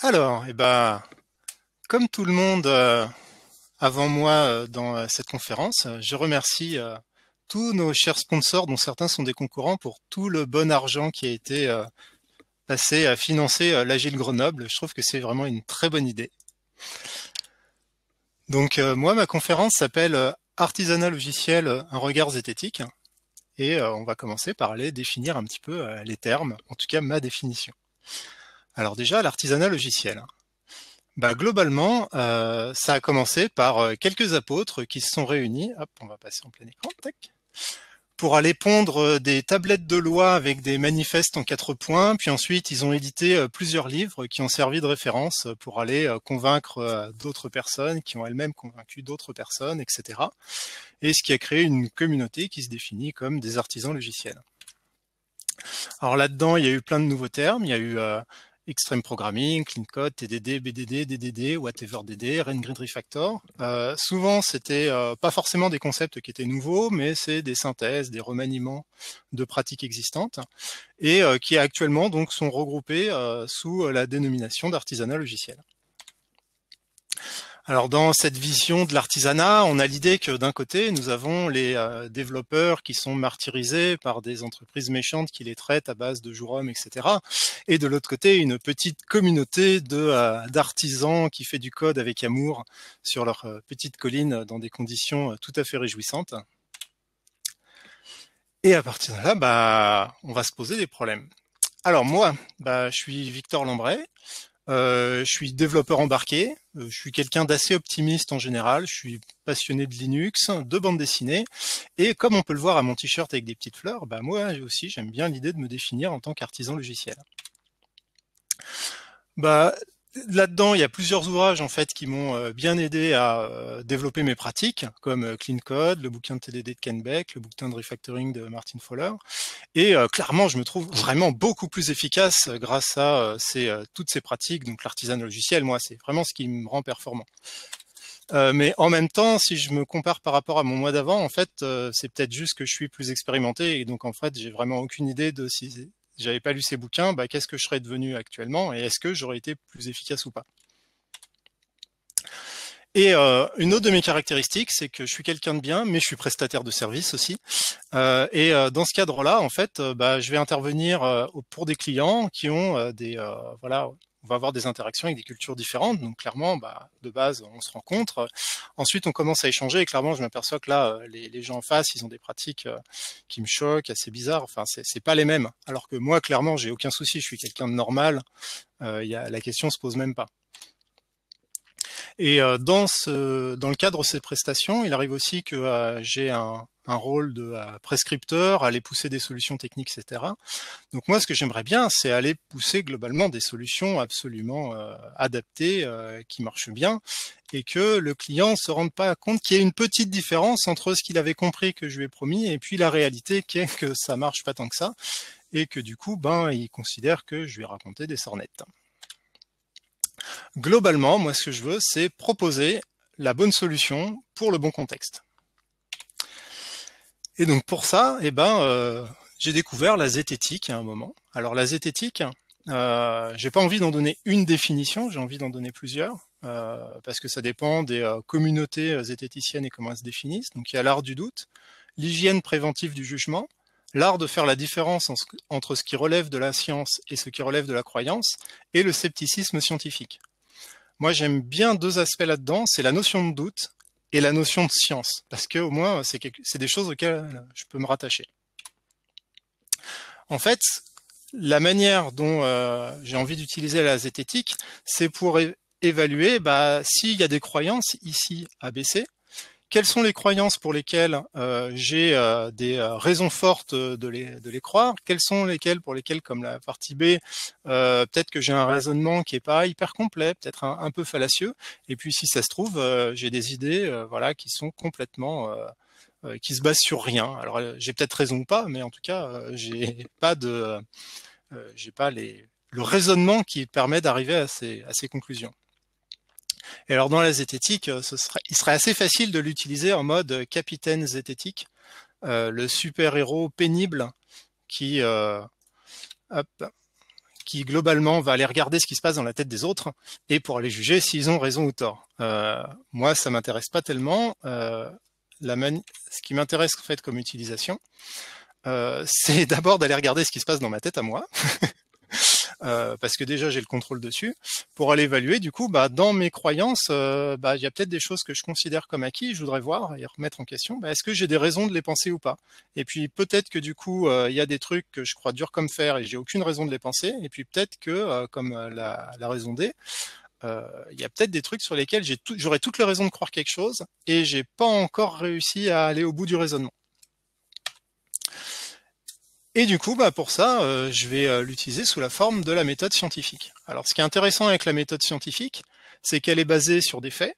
Alors, comme tout le monde avant moi dans cette conférence, je remercie tous nos chers sponsors, dont certains sont des concurrents, pour tout le bon argent qui a été passé à financer l'Agile Grenoble. Je trouve que c'est vraiment une très bonne idée. Donc moi, ma conférence s'appelle Artisanat logiciel, un regard zététique. Et on va commencer par aller définir un petit peu les termes, en tout cas ma définition. Alors déjà, l'artisanat logiciel. Globalement, ça a commencé par quelques apôtres qui se sont réunis. Hop, on va passer en plein écran, tac, pour aller pondre des tablettes de loi avec des manifestes en 4 points. Puis ensuite, ils ont édité plusieurs livres qui ont servi de référence pour aller convaincre d'autres personnes qui ont elles-mêmes convaincu d'autres personnes, etc. Et ce qui a créé une communauté qui se définit comme des artisans logiciels. Alors là-dedans, il y a eu plein de nouveaux termes. Il y a eu Extreme Programming, Clean Code, TDD, BDD, DDD, Whatever DD, Rain-Grid Refactor. Souvent, c'était pas forcément des concepts qui étaient nouveaux, mais c'est des synthèses, des remaniements de pratiques existantes et qui actuellement donc sont regroupés sous la dénomination d'artisanat logiciel. Alors dans cette vision de l'artisanat, on a l'idée que d'un côté, nous avons les développeurs qui sont martyrisés par des entreprises méchantes qui les traitent à base de jour homme, etc. Et de l'autre côté, une petite communauté d'artisans qui fait du code avec amour sur leur petite colline dans des conditions tout à fait réjouissantes. Et à partir de là, on va se poser des problèmes. Alors moi, je suis Victor Lambray. Je suis développeur embarqué, je suis quelqu'un d'assez optimiste en général, je suis passionné de Linux, de bande dessinée, et comme on peut le voir à mon t-shirt avec des petites fleurs, moi aussi j'aime bien l'idée de me définir en tant qu'artisan logiciel. Là-dedans, il y a plusieurs ouvrages en fait qui m'ont bien aidé à développer mes pratiques, comme Clean Code, le bouquin de TDD de Ken Beck, le bouquin de refactoring de Martin Fowler. Et clairement, je me trouve vraiment beaucoup plus efficace grâce à toutes ces pratiques. Donc l'artisanat logiciel, moi, c'est vraiment ce qui me rend performant. Mais en même temps, si je me compare par rapport à mon mois d'avant, en fait, c'est peut-être juste que je suis plus expérimenté et donc en fait, j'ai vraiment aucune idée de si j'avais pas lu ces bouquins, qu'est-ce que je serais devenu actuellement et est-ce que j'aurais été plus efficace ou pas. Et une autre de mes caractéristiques, c'est que je suis quelqu'un de bien, mais je suis prestataire de service aussi. Et dans ce cadre-là, en fait, je vais intervenir pour des clients qui ont voilà, on va avoir des interactions avec des cultures différentes. Donc clairement, de base, on se rencontre. Ensuite, on commence à échanger et clairement, je m'aperçois que là, les gens en face, ils ont des pratiques qui me choquent, assez bizarres. Enfin, c'est pas les mêmes. Alors que moi, clairement, j'ai aucun souci. Je suis quelqu'un de normal. La question se pose même pas. Et dans le cadre de ces prestations, il arrive aussi que j'ai un rôle de prescripteur, aller pousser des solutions techniques, etc. Donc moi, ce que j'aimerais bien, c'est aller pousser globalement des solutions absolument adaptées, qui marchent bien, et que le client se rende pas compte qu'il y a une petite différence entre ce qu'il avait compris que je lui ai promis et puis la réalité qui est que ça marche pas tant que ça, et que du coup, il considère que je lui ai raconté des sornettes. Globalement, moi, ce que je veux, c'est proposer la bonne solution pour le bon contexte. Et donc, pour ça, j'ai découvert la zététique à un moment. Alors, la zététique, j'ai pas envie d'en donner une définition, j'ai envie d'en donner plusieurs, parce que ça dépend des communautés zététiciennes et comment elles se définissent. Donc, il y a l'art du doute, l'hygiène préventive du jugement, l'art de faire la différence entre ce qui relève de la science et ce qui relève de la croyance, et le scepticisme scientifique. Moi, j'aime bien deux aspects là-dedans, c'est la notion de doute et la notion de science, parce que au moins, c'est des choses auxquelles je peux me rattacher. En fait, la manière dont j'ai envie d'utiliser la zététique, c'est pour évaluer s'il y a des croyances ici ABC, quelles sont les croyances pour lesquelles j'ai des raisons fortes de les croire, quelles sont lesquelles pour lesquelles, comme la partie B, peut-être que j'ai un raisonnement qui est pas hyper complet, peut-être un peu fallacieux, et puis si ça se trouve, j'ai des idées qui sont complètement qui se basent sur rien. Alors j'ai peut-être raison ou pas, mais en tout cas j'ai pas le raisonnement qui permet d'arriver à ces conclusions. Et alors dans la zététique, il serait assez facile de l'utiliser en mode capitaine zététique, le super-héros pénible qui qui globalement va aller regarder ce qui se passe dans la tête des autres et pour aller juger s'ils ont raison ou tort. Moi, ça m'intéresse pas tellement. Ce qui m'intéresse en fait comme utilisation, c'est d'abord d'aller regarder ce qui se passe dans ma tête à moi. Parce que déjà j'ai le contrôle dessus, pour aller évaluer du coup dans mes croyances, il y a peut-être des choses que je considère comme acquis, je voudrais voir et remettre en question, est-ce que j'ai des raisons de les penser ou pas, et puis peut-être que du coup il y a des trucs que je crois dur comme fer et j'ai aucune raison de les penser, et puis peut-être que comme la raison D, il y a peut-être des trucs sur lesquels j'aurais toutes les raisons de croire quelque chose et j'ai pas encore réussi à aller au bout du raisonnement. Et du coup, pour ça, je vais l'utiliser sous la forme de la méthode scientifique. Alors, ce qui est intéressant avec la méthode scientifique, c'est qu'elle est basée sur des faits.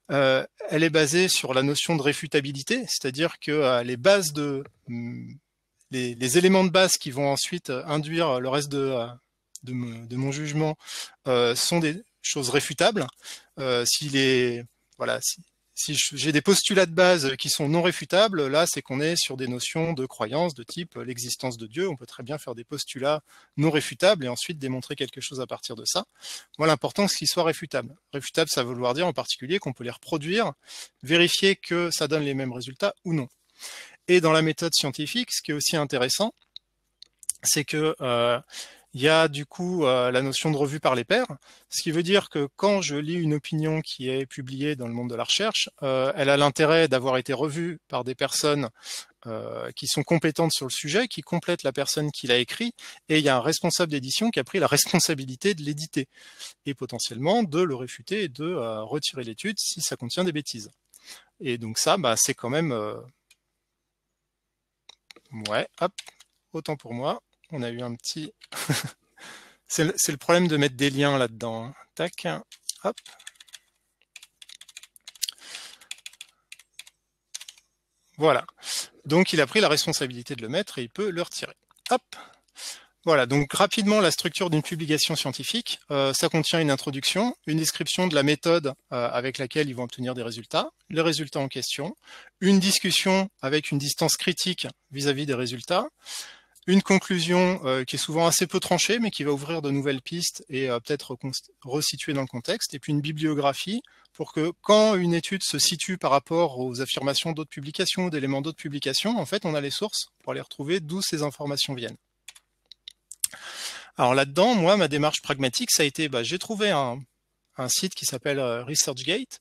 Elle est basée sur la notion de réfutabilité, c'est-à-dire que les éléments de base qui vont ensuite induire le reste de mon jugement sont des choses réfutables. Si j'ai des postulats de base qui sont non réfutables, là, c'est qu'on est sur des notions de croyance de type l'existence de Dieu. On peut très bien faire des postulats non réfutables et ensuite démontrer quelque chose à partir de ça. Moi, l'important, c'est qu'ils soient réfutables. Réfutable, ça veut vouloir dire en particulier qu'on peut les reproduire, vérifier que ça donne les mêmes résultats ou non. Et dans la méthode scientifique, ce qui est aussi intéressant, c'est que il y a du coup la notion de revue par les pairs, ce qui veut dire que quand je lis une opinion qui est publiée dans le monde de la recherche, elle a l'intérêt d'avoir été revue par des personnes qui sont compétentes sur le sujet, qui complètent la personne qui l'a écrit, et il y a un responsable d'édition qui a pris la responsabilité de l'éditer, et potentiellement de le réfuter et de retirer l'étude si ça contient des bêtises. Et donc ça, c'est quand même... Ouais, hop, autant pour moi. On a eu un petit... c'est le problème de mettre des liens là-dedans. Hein. Tac, hop. Voilà. Donc il a pris la responsabilité de le mettre et il peut le retirer. Hop. Voilà, donc rapidement la structure d'une publication scientifique, ça contient une introduction, une description de la méthode avec laquelle ils vont obtenir des résultats, les résultats en question, une discussion avec une distance critique vis-à-vis des résultats, une conclusion qui est souvent assez peu tranchée, mais qui va ouvrir de nouvelles pistes et peut-être resituer dans le contexte, et puis une bibliographie pour que quand une étude se situe par rapport aux affirmations d'autres publications ou d'éléments d'autres publications, en fait, on a les sources pour aller retrouver d'où ces informations viennent. Alors là-dedans, moi, ma démarche pragmatique, ça a été, j'ai trouvé un site qui s'appelle ResearchGate,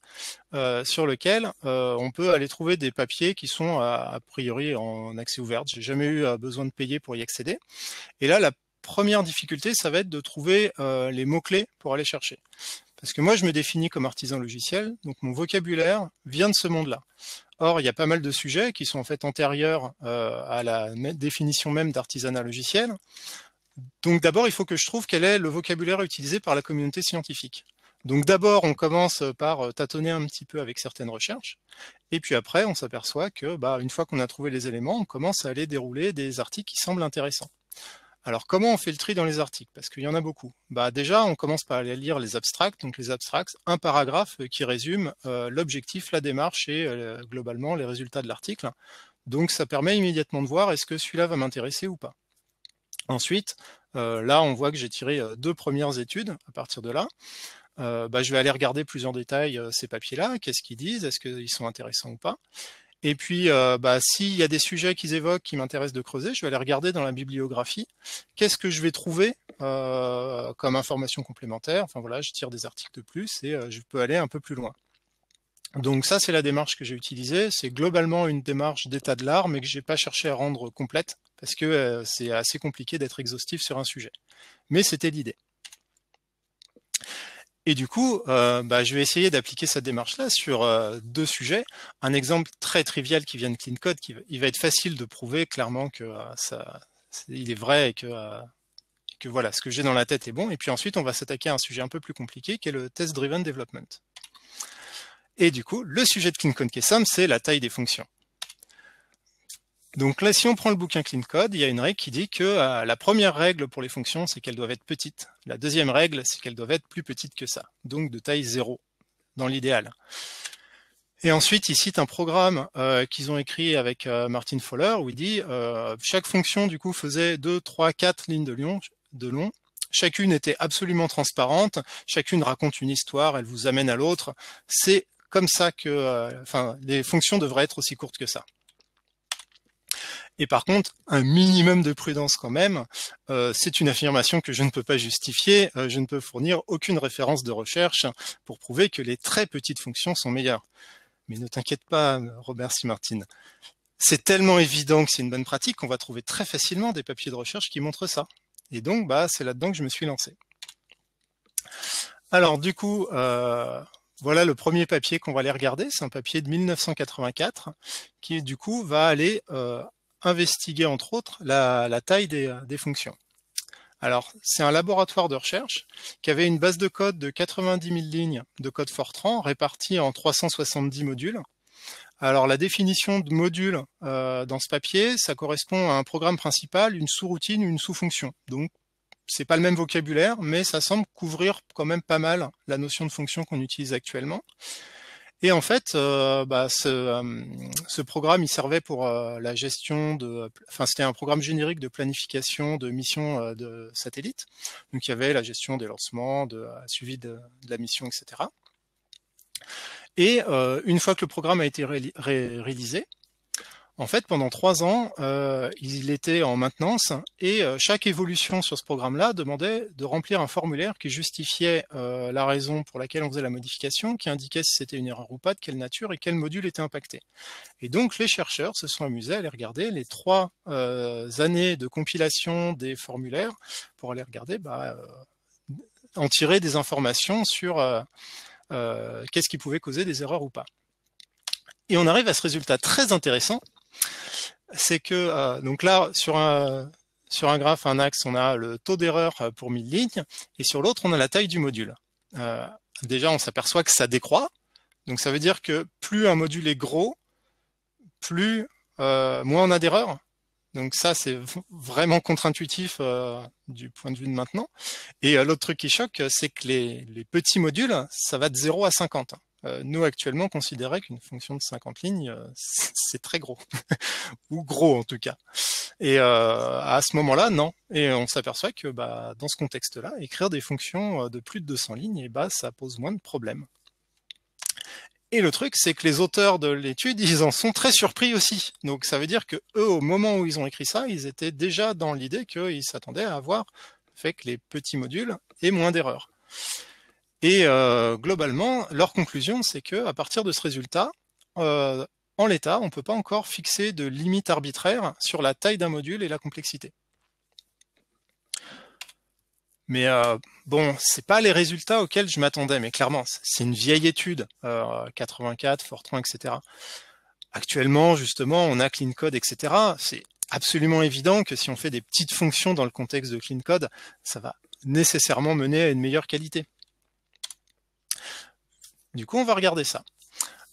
sur lequel on peut aller trouver des papiers qui sont a priori en accès ouvert. J'ai jamais eu besoin de payer pour y accéder. Et là, la première difficulté, ça va être de trouver les mots-clés pour aller chercher. Parce que moi, je me définis comme artisan logiciel, donc mon vocabulaire vient de ce monde-là. Or, il y a pas mal de sujets qui sont en fait antérieurs à la définition même d'artisanat logiciel. Donc d'abord, il faut que je trouve quel est le vocabulaire utilisé par la communauté scientifique. Donc d'abord, on commence par tâtonner un petit peu avec certaines recherches, et puis après, on s'aperçoit que, une fois qu'on a trouvé les éléments, on commence à aller dérouler des articles qui semblent intéressants. Alors comment on fait le tri dans les articles? Parce qu'il y en a beaucoup. Déjà, on commence par aller lire les abstracts. Donc les abstracts, un paragraphe qui résume l'objectif, la démarche et globalement les résultats de l'article. Donc ça permet immédiatement de voir est-ce que celui-là va m'intéresser ou pas. Ensuite, là, on voit que j'ai tiré 2 premières études à partir de là. Je vais aller regarder plus en détail ces papiers-là, qu'est-ce qu'ils disent, est-ce qu'ils sont intéressants ou pas. Et puis, s'il y a des sujets qu'ils évoquent qui m'intéressent de creuser, je vais aller regarder dans la bibliographie, qu'est-ce que je vais trouver comme information complémentaire. Enfin voilà, je tire des articles de plus et je peux aller un peu plus loin. Donc ça, c'est la démarche que j'ai utilisée. C'est globalement une démarche d'état de l'art, mais que j'ai pas cherché à rendre complète, parce que c'est assez compliqué d'être exhaustif sur un sujet. Mais c'était l'idée. Et du coup, je vais essayer d'appliquer cette démarche-là sur 2 sujets. Un exemple très trivial qui vient de Clean Code, il va être facile de prouver clairement que il est vrai et que voilà, ce que j'ai dans la tête est bon. Et puis ensuite, on va s'attaquer à un sujet un peu plus compliqué, qui est le Test Driven Development. Et du coup, le sujet de Clean Code qui est simple, c'est la taille des fonctions. Donc là, si on prend le bouquin Clean Code, il y a une règle qui dit que la première règle pour les fonctions, c'est qu'elles doivent être petites. La deuxième règle, c'est qu'elles doivent être plus petites que ça, donc de taille 0, dans l'idéal. Et ensuite, il cite un programme qu'ils ont écrit avec Martin Fowler, où il dit chaque fonction, du coup, faisait 2, 3, 4 lignes de long, chacune était absolument transparente, chacune raconte une histoire, elle vous amène à l'autre. C'est comme ça que, les fonctions devraient être aussi courtes que ça. Et par contre, un minimum de prudence quand même, c'est une affirmation que je ne peux pas justifier, je ne peux fournir aucune référence de recherche pour prouver que les très petites fonctions sont meilleures. Mais ne t'inquiète pas, Robert C. Martin. C'est tellement évident que c'est une bonne pratique qu'on va trouver très facilement des papiers de recherche qui montrent ça. Et donc, c'est là-dedans que je me suis lancé. Alors, du coup, voilà le premier papier qu'on va aller regarder. C'est un papier de 1984 qui, du coup, va aller investiguer, entre autres, la taille des fonctions. Alors, c'est un laboratoire de recherche qui avait une base de code de 90 000 lignes de code Fortran répartie en 370 modules. Alors, la définition de module dans ce papier, ça correspond à un programme principal, une sous-routine ou une sous-fonction. Donc, c'est pas le même vocabulaire, mais ça semble couvrir quand même pas mal la notion de fonction qu'on utilise actuellement. Et en fait, ce programme, il servait pour la gestion de... c'était un programme générique de planification de missions de satellites. Donc, il y avait la gestion des lancements, suivi de la mission, etc. Et une fois que le programme a été réalisé, en fait, pendant 3 ans, il était en maintenance et chaque évolution sur ce programme-là demandait de remplir un formulaire qui justifiait la raison pour laquelle on faisait la modification, qui indiquait si c'était une erreur ou pas, de quelle nature et quel module était impacté. Et donc, les chercheurs se sont amusés à aller regarder les 3 années de compilation des formulaires pour aller regarder, en tirer des informations sur qu'est-ce qui pouvait causer des erreurs ou pas. Et on arrive à ce résultat très intéressant, c'est que, donc là, sur un graphe, un axe, on a le taux d'erreur pour 1000 lignes, et sur l'autre, on a la taille du module. Déjà, on s'aperçoit que ça décroît, donc ça veut dire que plus un module est gros, plus moins on a d'erreurs. Donc ça, c'est vraiment contre-intuitif du point de vue de maintenant. Et l'autre truc qui choque, c'est que les petits modules, ça va de 0 à 50. Nous, actuellement, on considérait qu'une fonction de 50 lignes, c'est très gros, ou gros en tout cas. Et à ce moment-là, non. Et on s'aperçoit que dans ce contexte-là, écrire des fonctions de plus de 200 lignes, ça pose moins de problèmes. Et le truc, c'est que les auteurs de l'étude, ils en sont très surpris aussi. Donc ça veut dire que eux, au moment où ils ont écrit ça, ils étaient déjà dans l'idée qu'ils s'attendaient à avoir le fait que les petits modules aient moins d'erreurs. Et globalement, leur conclusion, c'est que à partir de ce résultat, en l'état, on ne peut pas encore fixer de limite arbitraire sur la taille d'un module et la complexité. Mais bon, c'est pas les résultats auxquels je m'attendais, mais clairement, c'est une vieille étude, 84, Fortran, etc. Actuellement, justement, on a Clean Code, etc. C'est absolument évident que si on fait des petites fonctions dans le contexte de Clean Code, ça va nécessairement mener à une meilleure qualité. Du coup, on va regarder ça.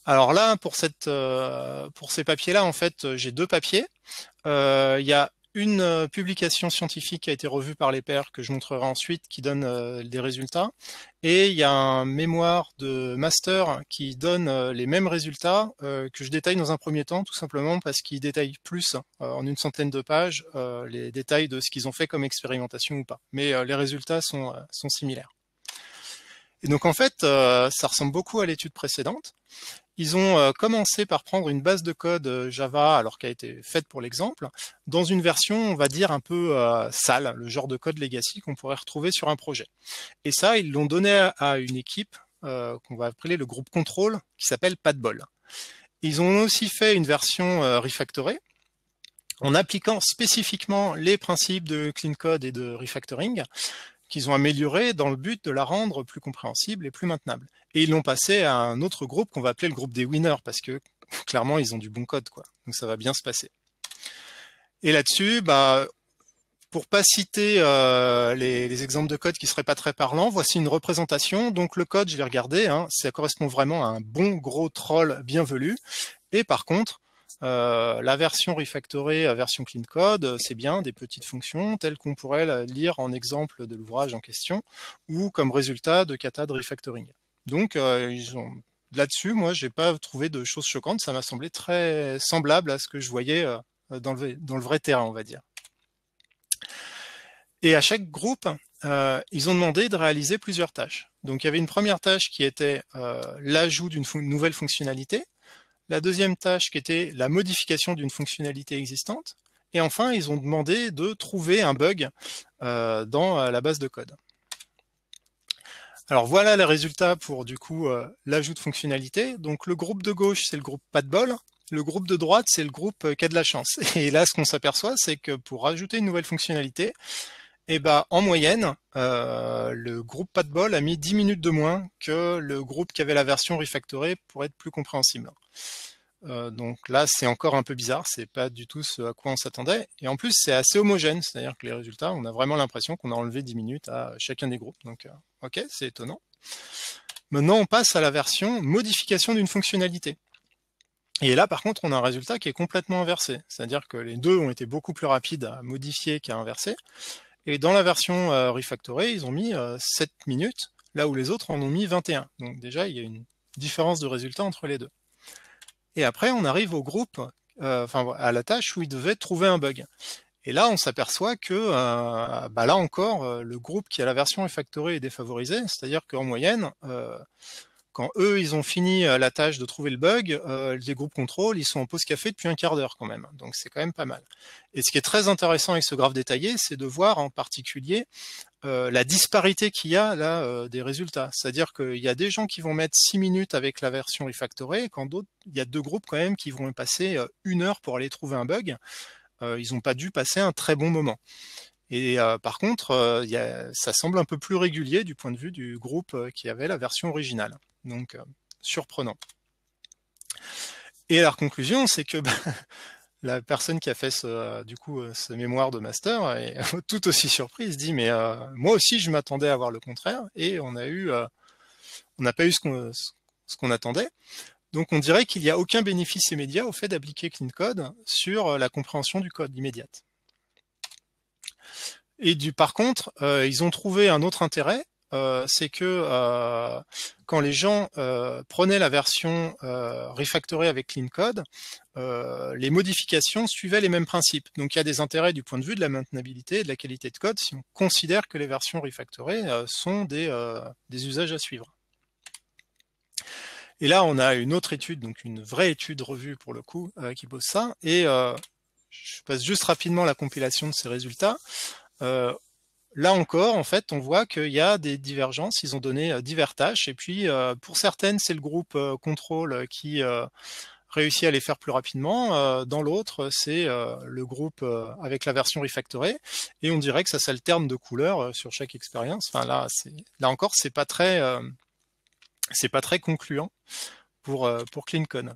Alors là, pour ces papiers-là, en fait, j'ai 2 papiers. Il y a une publication scientifique qui a été revue par les pairs que je montrerai ensuite, qui donne des résultats. Et il y a un mémoire de master qui donne les mêmes résultats que je détaille dans un premier temps, tout simplement parce qu'il détaille plus, en une centaine de pages, les détails de ce qu'ils ont fait comme expérimentation ou pas. Mais les résultats sont similaires. Et donc en fait, ça ressemble beaucoup à l'étude précédente. Ils ont commencé par prendre une base de code Java, alors qui a été faite pour l'exemple, dans une version, on va dire, un peu sale, le genre de code legacy qu'on pourrait retrouver sur un projet. Et ça, ils l'ont donné à une équipe qu'on va appeler le groupe contrôle, qui s'appelle Padbol. Ils ont aussi fait une version refactorée, en appliquant spécifiquement les principes de clean code et de refactoring, qu'ils ont amélioré dans le but de la rendre plus compréhensible et plus maintenable. Et ils l'ont passé à un autre groupe qu'on va appeler le groupe des winners, parce que clairement, ils ont du bon code, quoi. Donc ça va bien se passer. Et là-dessus, pour pas citer les exemples de code qui seraient pas très parlants, voici une représentation. Donc le code, je l'ai regardé, ça correspond vraiment à un bon gros troll bien velu. Et par contre, la version refactorée à version clean code, c'est bien des petites fonctions telles qu'on pourrait la lire en exemple de l'ouvrage en question ou comme résultat de kata de refactoring. Donc là-dessus, moi, j'ai pas trouvé de choses choquantes. Ça m'a semblé très semblable à ce que je voyais dans le vrai terrain, on va dire. Et à chaque groupe, ils ont demandé de réaliser plusieurs tâches. Donc il y avait une première tâche qui était l'ajout d'une nouvelle fonctionnalité, la deuxième tâche qui était la modification d'une fonctionnalité existante, et enfin ils ont demandé de trouver un bug dans la base de code. Alors voilà les résultats pour du coup l'ajout de fonctionnalité. Donc le groupe de gauche c'est le groupe pas de bol, le groupe de droite c'est le groupe qui a de la chance. Et là ce qu'on s'aperçoit c'est que pour ajouter une nouvelle fonctionnalité, et bah, en moyenne, le groupe pas de bol a mis 10 minutes de moins que le groupe qui avait la version refactorée pour être plus compréhensible. Donc là, c'est encore un peu bizarre, c'est pas du tout ce à quoi on s'attendait. Et en plus, c'est assez homogène, c'est-à-dire que les résultats, on a vraiment l'impression qu'on a enlevé 10 minutes à chacun des groupes. Donc, ok, c'est étonnant. Maintenant, on passe à la version modification d'une fonctionnalité. Et là, par contre, on a un résultat qui est complètement inversé. C'est-à-dire que les deux ont été beaucoup plus rapides à modifier qu'à inverser. Et dans la version refactorée, ils ont mis 7 minutes, là où les autres en ont mis 21. Donc déjà, il y a une différence de résultat entre les deux. Et après, on arrive au groupe, à la tâche où ils devaient trouver un bug. Et là, on s'aperçoit que, là encore, le groupe qui a la version refactorée est défavorisé, c'est-à-dire qu'en moyenne, quand eux, ils ont fini la tâche de trouver le bug, les groupes contrôle, ils sont en pause café depuis un quart d'heure quand même. Donc c'est quand même pas mal. Et ce qui est très intéressant avec ce graphe détaillé, c'est de voir en particulier la disparité qu'il y a là des résultats. C'est-à-dire qu'il y a des gens qui vont mettre 6 minutes avec la version refactorée, quand d'autres, il y a deux groupes quand même qui vont passer 1 heure pour aller trouver un bug. Ils n'ont pas dû passer un très bon moment. Et par contre, ça semble un peu plus régulier du point de vue du groupe qui avait la version originale. Donc, surprenant. Et leur conclusion, c'est que la personne qui a fait ce mémoire de master est tout aussi surprise, dit mais moi aussi je m'attendais à voir le contraire et on n'a pas eu ce qu'on attendait. Donc on dirait qu'il n'y a aucun bénéfice immédiat au fait d'appliquer Clean Code sur la compréhension du code immédiate. Et par contre, ils ont trouvé un autre intérêt, c'est que quand les gens prenaient la version refactorée avec Clean Code, les modifications suivaient les mêmes principes. Donc il y a des intérêts du point de vue de la maintenabilité et de la qualité de code si on considère que les versions refactorées sont des usages à suivre. Et là, on a une autre étude, donc une vraie étude revue pour le coup, qui pose ça. Et je passe juste rapidement la compilation de ces résultats. Là encore, en fait, on voit qu'il y a des divergences. Ils ont donné diverses tâches. Et puis, pour certaines, c'est le groupe contrôle qui réussit à les faire plus rapidement. Dans l'autre, c'est le groupe avec la version refactorée. Et on dirait que ça s'alterne de couleurs sur chaque expérience. Enfin, là encore, c'est pas très concluant pour Clean Code.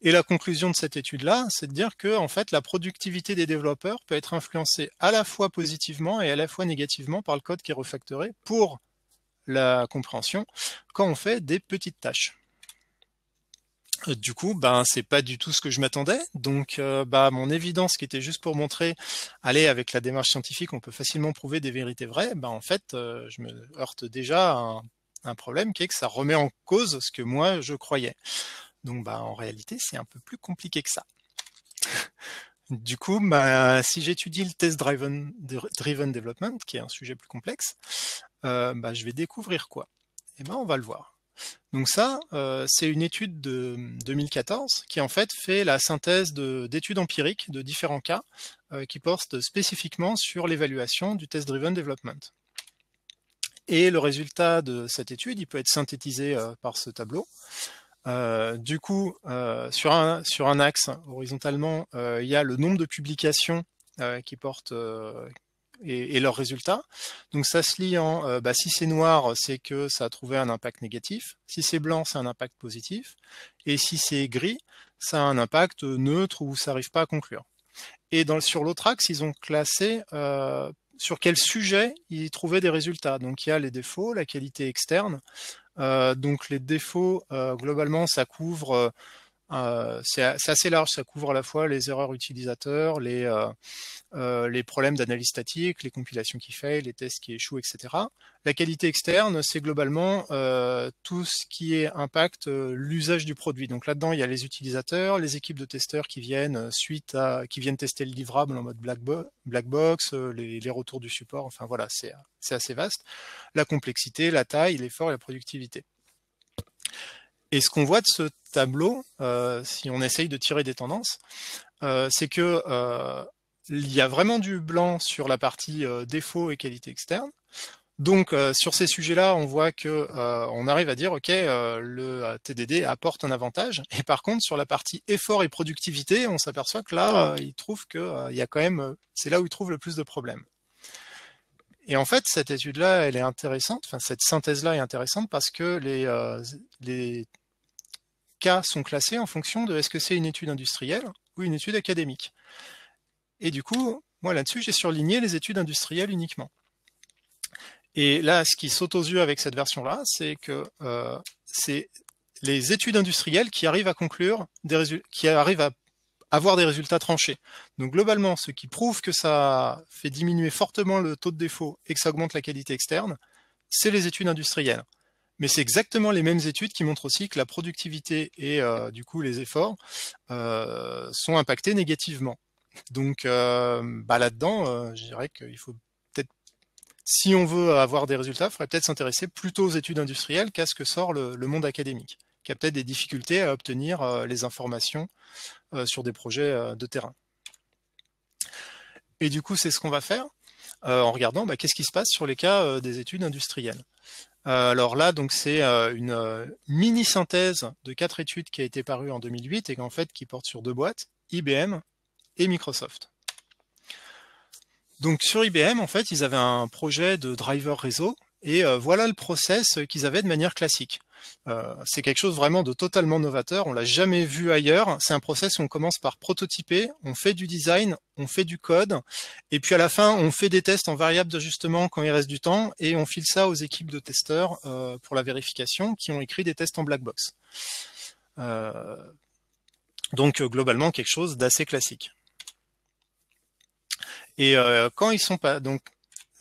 Et la conclusion de cette étude-là, c'est de dire que en fait, la productivité des développeurs peut être influencée à la fois positivement et à la fois négativement par le code qui est refactoré pour la compréhension quand on fait des petites tâches. Du coup, c'est pas du tout ce que je m'attendais. Donc, mon évidence qui était juste pour montrer, allez, avec la démarche scientifique, on peut facilement prouver des vérités vraies. En fait, je me heurte déjà à un problème qui est que ça remet en cause ce que moi je croyais. Donc, en réalité, c'est un peu plus compliqué que ça. Du coup, si j'étudie le test-driven development, qui est un sujet plus complexe, je vais découvrir quoi? On va le voir. Donc ça, c'est une étude de 2014 qui en fait fait la synthèse d'études empiriques de différents cas qui portent spécifiquement sur l'évaluation du test-driven development. Et le résultat de cette étude, il peut être synthétisé par ce tableau. Du coup, sur un axe, horizontalement, il y a le nombre de publications qui portent et leurs résultats. Donc ça se lit en, si c'est noir, c'est que ça a trouvé un impact négatif. Si c'est blanc, c'est un impact positif. Et si c'est gris, ça a un impact neutre ou ça n'arrive pas à conclure. Et sur l'autre axe, ils ont classé sur quel sujet ils trouvaient des résultats. Donc il y a les défauts, la qualité externe. Donc les défauts, globalement, ça couvre c'est assez large, ça couvre à la fois les erreurs utilisateurs, les problèmes d'analyse statique, les compilations qui faillent, les tests qui échouent, etc. La qualité externe, c'est globalement tout ce qui impacte l'usage du produit. Donc là-dedans, il y a les utilisateurs, les équipes de testeurs qui viennent qui viennent tester le livrable en mode black box, les retours du support. Enfin voilà, c'est assez vaste. La complexité, la taille, l'effort et la productivité. Et ce qu'on voit de ce tableau, si on essaye de tirer des tendances, c'est que il y a vraiment du blanc sur la partie défaut et qualité externe. Donc sur ces sujets-là, on voit que on arrive à dire ok, le TDD apporte un avantage. Et par contre, sur la partie effort et productivité, on s'aperçoit que là, il trouve que il y a quand même, c'est là où il trouve le plus de problèmes. Et en fait, cette étude-là, elle est intéressante. Enfin, cette synthèse-là est intéressante parce que les cas sont classés en fonction de est-ce que c'est une étude industrielle ou une étude académique. Et du coup, moi là-dessus, j'ai surligné les études industrielles uniquement. Et là, ce qui saute aux yeux avec cette version-là, c'est que c'est les études industrielles qui arrivent à conclure qui arrivent à avoir des résultats tranchés. Donc globalement, ce qui prouve que ça fait diminuer fortement le taux de défaut et que ça augmente la qualité externe, c'est les études industrielles. Mais c'est exactement les mêmes études qui montrent aussi que la productivité et du coup les efforts sont impactés négativement. Donc là-dedans, je dirais qu'il faut peut-être, si on veut avoir des résultats, il faudrait peut-être s'intéresser plutôt aux études industrielles qu'à ce que sort le monde académique, qui a peut-être des difficultés à obtenir les informations sur des projets de terrain. Et du coup, c'est ce qu'on va faire en regardant qu'est-ce qui se passe sur les cas des études industrielles. Alors là, donc c'est une mini-synthèse de 4 études qui a été parue en 2008 et en fait qui porte sur 2 boîtes, IBM et Microsoft. Donc sur IBM, en fait, ils avaient un projet de driver réseau et voilà le process qu'ils avaient de manière classique. C'est quelque chose vraiment de totalement novateur, on l'a jamais vu ailleurs. C'est un process où on commence par prototyper, on fait du design, on fait du code, et puis à la fin, on fait des tests en variable d'ajustement quand il reste du temps, et on file ça aux équipes de testeurs pour la vérification, qui ont écrit des tests en black box. Donc globalement, quelque chose d'assez classique. Et quand ils sont pas... Donc,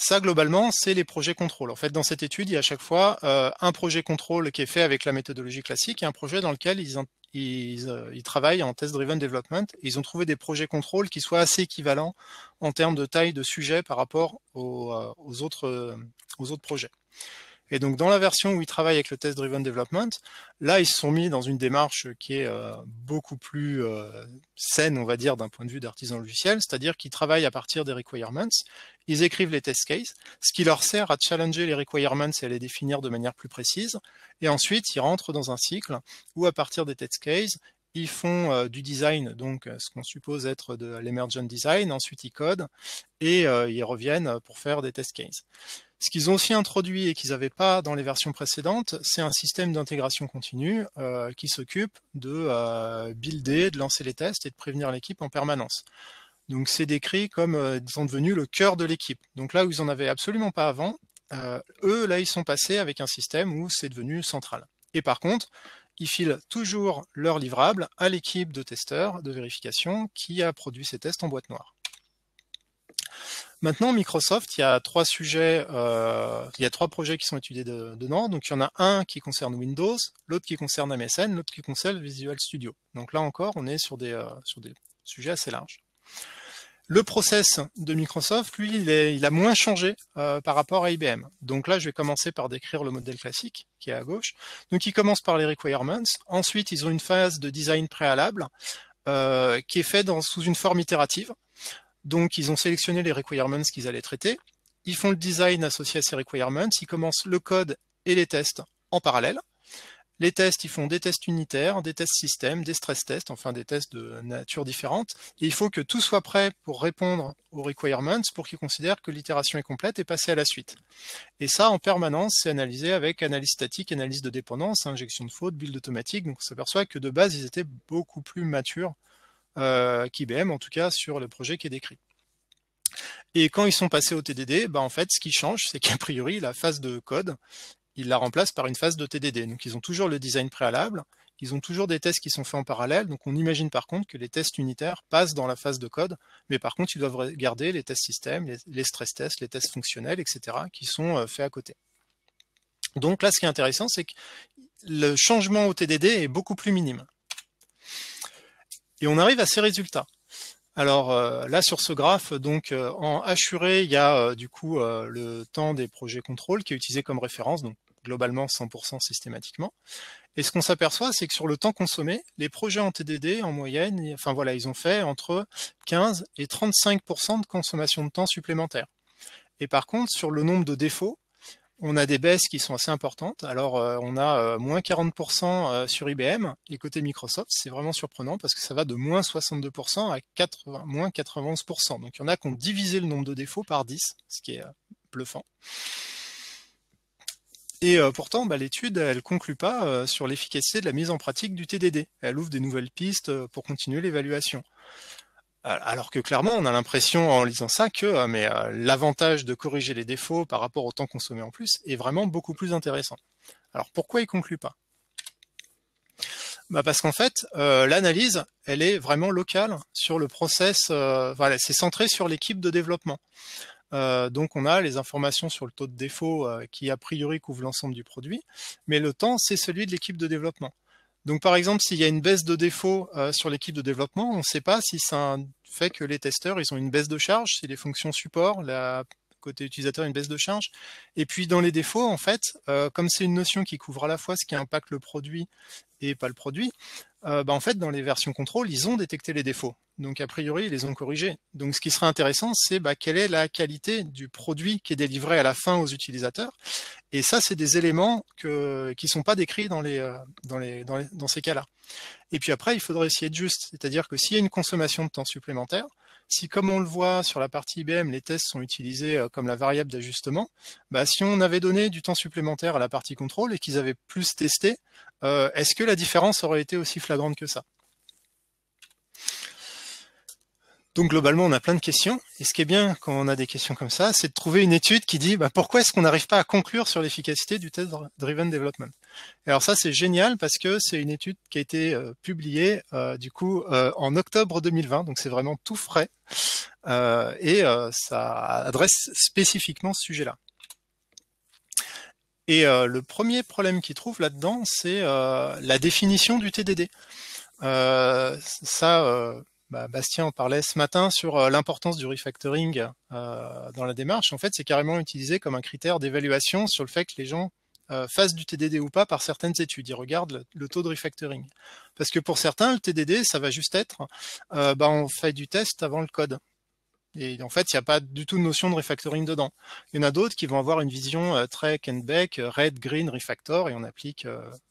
ça, globalement, c'est les projets contrôle. En fait, dans cette étude, il y a à chaque fois un projet contrôle qui est fait avec la méthodologie classique et un projet dans lequel ils travaillent en test-driven development. Et ils ont trouvé des projets contrôle qui soient assez équivalents en termes de taille de sujet par rapport aux autres projets. Et donc, dans la version où ils travaillent avec le test-driven development, là, ils se sont mis dans une démarche qui est beaucoup plus saine, on va dire, d'un point de vue d'artisan logiciel, c'est-à-dire qu'ils travaillent à partir des requirements, ils écrivent les test cases, ce qui leur sert à challenger les requirements et à les définir de manière plus précise, et ensuite, ils rentrent dans un cycle où, à partir des test cases, ils font du design, donc ce qu'on suppose être de l'emergent design, ensuite ils codent, et ils reviennent pour faire des test cases. Ce qu'ils ont aussi introduit et qu'ils n'avaient pas dans les versions précédentes, c'est un système d'intégration continue qui s'occupe de builder, de lancer les tests et de prévenir l'équipe en permanence. Donc c'est décrit comme ils sont devenus le cœur de l'équipe. Donc là où ils n'en avaient absolument pas avant, eux, là, ils sont passés avec un système où c'est devenu central. Et par contre, ils filent toujours leur livrable à l'équipe de testeurs de vérification qui a produit ces tests en boîte noire. Maintenant, Microsoft, il y a 3 sujets, il y a 3 projets qui sont étudiés dedans. Donc, il y en a un qui concerne Windows, l'autre qui concerne MSN, l'autre qui concerne Visual Studio. Donc là encore, on est sur des sujets assez larges. Le process de Microsoft, lui, il a moins changé par rapport à IBM. Donc là, je vais commencer par décrire le modèle classique, qui est à gauche. Donc, il commence par les requirements. Ensuite, ils ont une phase de design préalable qui est faite sous une forme itérative. Donc, ils ont sélectionné les requirements qu'ils allaient traiter. Ils font le design associé à ces requirements. Ils commencent le code et les tests en parallèle. Les tests, ils font des tests unitaires, des tests système, des stress tests, enfin des tests de nature différente. Et il faut que tout soit prêt pour répondre aux requirements pour qu'ils considèrent que l'itération est complète et passer à la suite. Et ça, en permanence, c'est analysé avec analyse statique, analyse de dépendance, injection de fautes, build automatique. Donc, on s'aperçoit que de base, ils étaient beaucoup plus matures qu'IBM, en tout cas sur le projet qui est décrit. Et quand ils sont passés au TDD, en fait, ce qui change, c'est qu'a priori, la phase de code, ils la remplacent par une phase de TDD. Donc, ils ont toujours le design préalable, ils ont toujours des tests qui sont faits en parallèle, donc on imagine par contre que les tests unitaires passent dans la phase de code, mais par contre ils doivent regarder les tests système, les stress tests, les tests fonctionnels, etc., qui sont faits à côté. Donc là, ce qui est intéressant, c'est que le changement au TDD est beaucoup plus minime. Et on arrive à ces résultats. Alors là, sur ce graphe, donc en assuré, il y a du coup le temps des projets contrôle qui est utilisé comme référence, donc globalement 100% systématiquement. Et ce qu'on s'aperçoit, c'est que sur le temps consommé, les projets en TDD, en moyenne, enfin voilà, ils ont fait entre 15 et 35% de consommation de temps supplémentaire. Et par contre, sur le nombre de défauts, on a des baisses qui sont assez importantes. Alors, on a moins 40% sur IBM, et côté Microsoft, c'est vraiment surprenant parce que ça va de moins 62% à moins 91%. Donc, il y en a qui ont divisé le nombre de défauts par 10, ce qui est bluffant. Et pourtant, l'étude, elle conclut pas sur l'efficacité de la mise en pratique du TDD. Elle ouvre des nouvelles pistes pour continuer l'évaluation. Alors que clairement, on a l'impression en lisant ça que l'avantage de corriger les défauts par rapport au temps consommé en plus est vraiment beaucoup plus intéressant. Alors pourquoi il conclut pas? Parce qu'en fait, l'analyse, elle est vraiment locale sur le process, voilà, c'est centré sur l'équipe de développement. Donc on a les informations sur le taux de défaut qui a priori couvre l'ensemble du produit, mais le temps, c'est celui de l'équipe de développement. Donc par exemple, s'il y a une baisse de défaut sur l'équipe de développement, on ne sait pas si ça fait que les testeurs ils ont une baisse de charge, si les fonctions support, côté utilisateur, une baisse de charge. Et puis dans les défauts, en fait, comme c'est une notion qui couvre à la fois ce qui impacte le produit et pas le produit, en fait, dans les versions contrôle, ils ont détecté les défauts. Donc, a priori, ils les ont corrigés. Donc, ce qui serait intéressant, c'est quelle est la qualité du produit qui est délivré à la fin aux utilisateurs. Et ça, c'est des éléments qui ne sont pas décrits dans ces cas-là. Et puis après, il faudrait essayer de juste. C'est-à-dire que s'il y a une consommation de temps supplémentaire, si, comme on le voit sur la partie IBM, les tests sont utilisés comme la variable d'ajustement, si on avait donné du temps supplémentaire à la partie contrôle et qu'ils avaient plus testé, est-ce que la différence aurait été aussi flagrante que ça? Donc globalement, on a plein de questions. Et ce qui est bien quand on a des questions comme ça, c'est de trouver une étude qui dit pourquoi est-ce qu'on n'arrive pas à conclure sur l'efficacité du test-driven development. Et alors ça, c'est génial parce que c'est une étude qui a été publiée en octobre 2020, donc c'est vraiment tout frais. Et ça adresse spécifiquement ce sujet-là. Et le premier problème qu'ils trouvent là-dedans, c'est la définition du TDD. Bastien en parlait ce matin sur l'importance du refactoring dans la démarche. En fait, c'est carrément utilisé comme un critère d'évaluation sur le fait que les gens fassent du TDD ou pas par certaines études. Ils regardent le taux de refactoring. Parce que pour certains, le TDD, ça va juste être on fait du test avant le code. Et en fait, il n'y a pas du tout de notion de refactoring dedans. Il y en a d'autres qui vont avoir une vision très Kenbeck, red, green, refactor, et on applique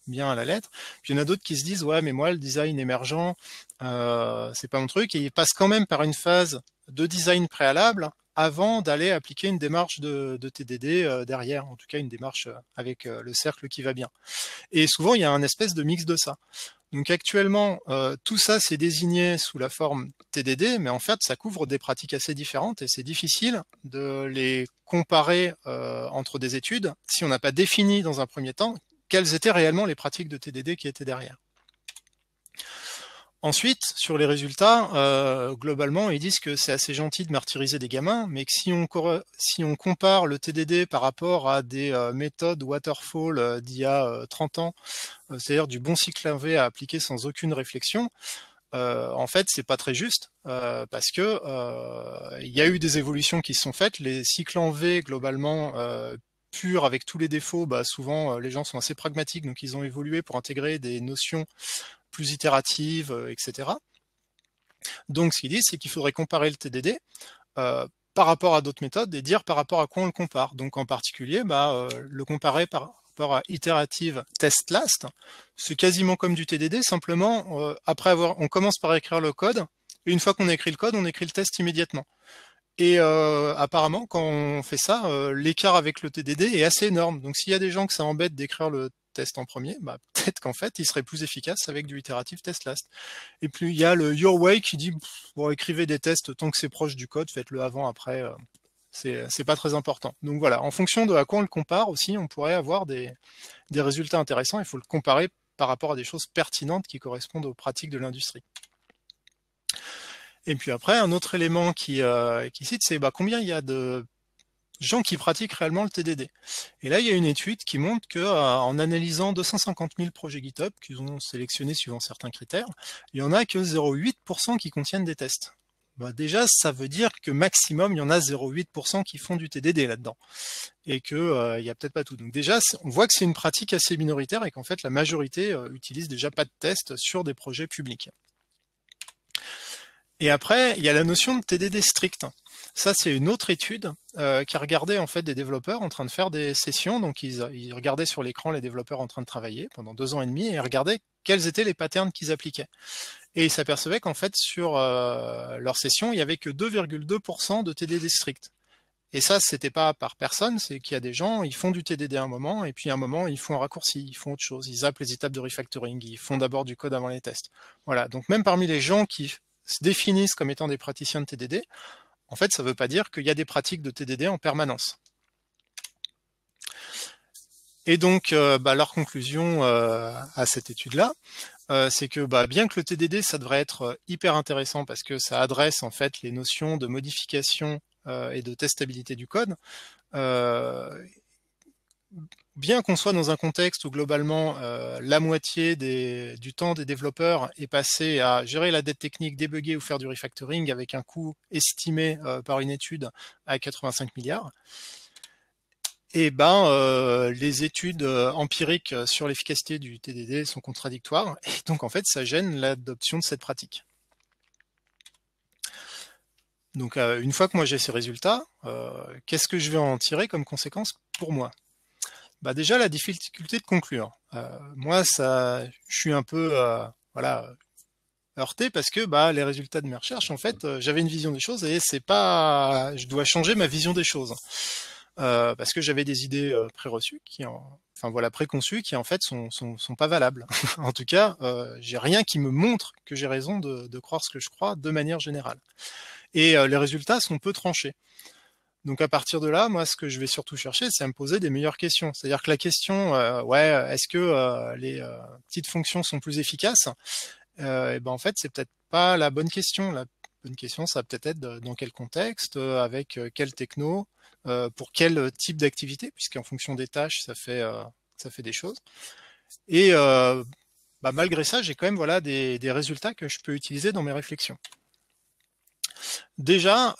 bien à la lettre. Puis il y en a d'autres qui se disent, ouais, mais moi, le design émergent, c'est pas mon truc, et ils passent quand même par une phase de design préalable avant d'aller appliquer une démarche de TDD derrière, en tout cas une démarche avec le cercle qui va bien. Et souvent, il y a un espèce de mix de ça. Donc actuellement, tout ça c'est désigné sous la forme TDD, mais en fait ça couvre des pratiques assez différentes et c'est difficile de les comparer entre des études si on n'a pas défini dans un premier temps quelles étaient réellement les pratiques de TDD qui étaient derrière. Ensuite, sur les résultats, globalement, ils disent que c'est assez gentil de martyriser des gamins, mais que si on compare le TDD par rapport à des méthodes waterfall d'il y a 30 ans, c'est-à-dire du bon cycle en V à appliquer sans aucune réflexion, en fait, c'est pas très juste, parce que il y a eu des évolutions qui se sont faites. Les cycles en V, globalement, purs avec tous les défauts, souvent les gens sont assez pragmatiques, donc ils ont évolué pour intégrer des notions plus itératives, etc. Donc ce qu'ils disent, c'est qu'il faudrait comparer le TDD par rapport à d'autres méthodes et dire par rapport à quoi on le compare. Donc en particulier, le comparer par rapport à Iterative Test Last, c'est quasiment comme du TDD, simplement on commence par écrire le code, et une fois qu'on a écrit le code, on écrit le test immédiatement. Et apparemment, quand on fait ça, l'écart avec le TDD est assez énorme. Donc s'il y a des gens que ça embête d'écrire le test en premier, peut-être qu'en fait, il serait plus efficace avec du Iterative Test Last. Et puis il y a le Your Way qui dit, écrivez des tests tant que c'est proche du code, faites-le avant, après, c'est pas très important. Donc voilà, en fonction de à quoi on le compare aussi, on pourrait avoir des résultats intéressants. Il faut le comparer par rapport à des choses pertinentes qui correspondent aux pratiques de l'industrie. Et puis après, un autre élément qui cite, c'est combien il y a de gens qui pratiquent réellement le TDD. Et là, il y a une étude qui montre que en analysant 250 000 projets GitHub qu'ils ont sélectionnés suivant certains critères, il y en a que 0,8% qui contiennent des tests. Déjà, ça veut dire que maximum, il y en a 0,8% qui font du TDD là-dedans. Et que il y a peut-être pas tout. Donc déjà, on voit que c'est une pratique assez minoritaire et qu'en fait, la majorité utilise déjà pas de tests sur des projets publics. Et après, il y a la notion de TDD strict. Ça, c'est une autre étude qui a regardé en fait des développeurs en train de faire des sessions. Donc, ils regardaient sur l'écran les développeurs en train de travailler pendant 2 ans et demi et ils regardaient quels étaient les patterns qu'ils appliquaient. Et ils s'apercevaient qu'en fait, sur leur session, il n'y avait que 2,2% de TDD strict. Et ça, c'était pas par personne, c'est qu'il y a des gens, ils font du TDD à un moment, et puis à un moment, ils font un raccourci, ils font autre chose, ils zappent les étapes de refactoring, ils font d'abord du code avant les tests. Voilà, donc même parmi les gens qui se définissent comme étant des praticiens de TDD, en fait, ça ne veut pas dire qu'il y a des pratiques de TDD en permanence. Et donc, leur conclusion à cette étude-là, c'est que bien que le TDD, ça devrait être hyper intéressant parce que ça adresse en fait les notions de modification et de testabilité du code, bien qu'on soit dans un contexte où globalement la moitié du temps des développeurs est passé à gérer la dette technique, débugger ou faire du refactoring avec un coût estimé par une étude à 85 milliards, et les études empiriques sur l'efficacité du TDD sont contradictoires, et donc en fait ça gêne l'adoption de cette pratique. Donc une fois que moi j'ai ces résultats, qu'est-ce que je vais en tirer comme conséquence pour moi ? Déjà la difficulté de conclure. Moi je suis un peu heurté parce que les résultats de mes recherches, en fait, j'avais une vision des choses et c'est pas, je dois changer ma vision des choses. Parce que j'avais des idées préconçues qui en fait sont pas valables. En tout cas, j'ai rien qui me montre que j'ai raison de croire ce que je crois de manière générale. Et les résultats sont peu tranchés. Donc à partir de là, moi, ce que je vais surtout chercher, c'est à me poser des meilleures questions. C'est-à-dire que la question, est-ce que les petites fonctions sont plus efficaces ? En fait, c'est peut-être pas la bonne question. La bonne question, ça va peut-être être dans quel contexte, avec quelle techno, pour quel type d'activité, puisqu'en fonction des tâches, ça fait des choses. Et malgré ça, j'ai quand même des résultats que je peux utiliser dans mes réflexions. Déjà,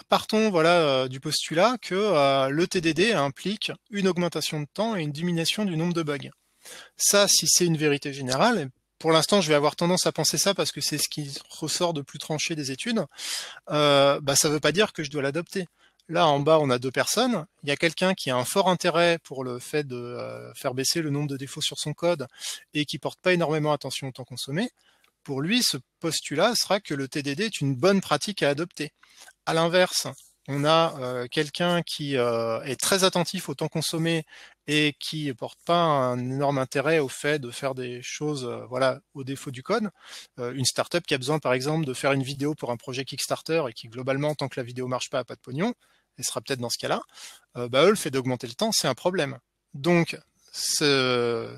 partons du postulat que le TDD implique une augmentation de temps et une diminution du nombre de bugs. Ça, si c'est une vérité générale, pour l'instant je vais avoir tendance à penser ça parce que c'est ce qui ressort de plus tranché des études, ça ne veut pas dire que je dois l'adopter. Là en bas on a 2 personnes, il y a quelqu'un qui a un fort intérêt pour le fait de faire baisser le nombre de défauts sur son code et qui porte pas énormément attention au temps consommé. Pour lui, ce postulat sera que le TDD est une bonne pratique à adopter. À l'inverse, on a quelqu'un qui est très attentif au temps consommé et qui ne porte pas un énorme intérêt au fait de faire des choses au défaut du code. Une startup qui a besoin par exemple de faire une vidéo pour un projet Kickstarter et qui globalement, tant que la vidéo marche pas, a pas de pognon, elle sera peut-être dans ce cas-là, eux, le fait d'augmenter le temps, c'est un problème. Donc ce